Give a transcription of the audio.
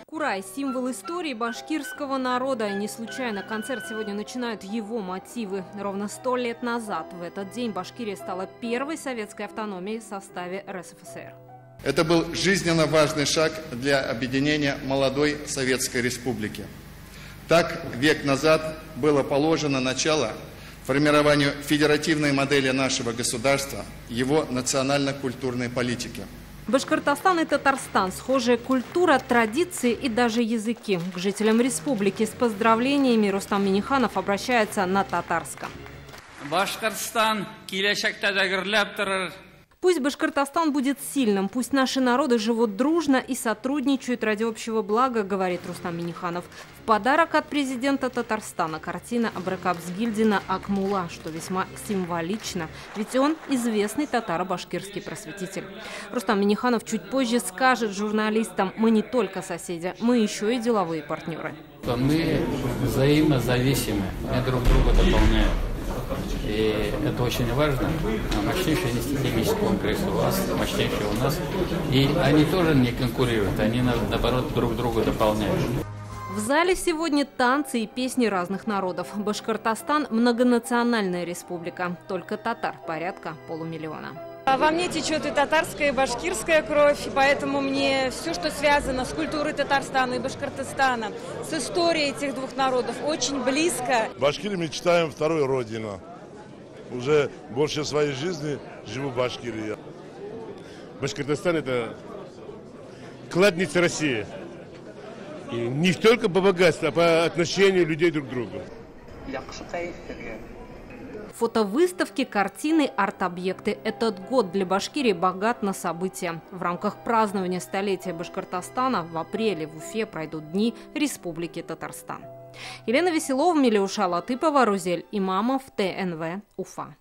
Курай – символ истории башкирского народа. И не случайно концерт сегодня начинают его мотивы. Ровно 100 лет назад в этот день Башкирия стала первой советской автономией в составе РСФСР. Это был жизненно важный шаг для объединения молодой Советской Республики. Так, век назад было положено начало формированию федеративной модели нашего государства, его национально-культурной политики. Башкортостан и Татарстан – схожая культура, традиции и даже языки. К жителям республики с поздравлениями Рустам Минниханов обращается на татарском. Башкортостан килешекте дагырлап турар. Пусть Башкортостан будет сильным, пусть наши народы живут дружно и сотрудничают ради общего блага, говорит Рустам Минниханов. В подарок от президента Татарстана картина Абракабсгильдина «Акмула», что весьма символично, ведь он известный татаро-башкирский просветитель. Рустам Минниханов чуть позже скажет журналистам: мы не только соседи, мы еще и деловые партнеры. Мы взаимозависимы, мы друг друга дополняем. И это очень важно. Мощнейший инвестиционный конгресс у вас, мощнейший у нас. И они тоже не конкурируют, они наоборот друг друга дополняют. В зале сегодня танцы и песни разных народов. Башкортостан – многонациональная республика. Только татар порядка 500 000. Во мне течет и татарская, и башкирская кровь, поэтому мне все, что связано с культурой Татарстана и Башкортостана, с историей этих двух народов, очень близко. В Башкирии мы читаем вторую родину. Уже больше своей жизни живу в Башкирии. Башкортостан – это кладница России. И не только по богатству, а по отношению людей друг к другу. Фотовыставки, картины, арт-объекты. Этот год для Башкирии богат на события. В рамках празднования столетия Башкортостана в апреле в Уфе пройдут Дни Республики Татарстан. Елена Веселова, Милюша Латыпова, Рузель Имамов, ТНВ, Уфа.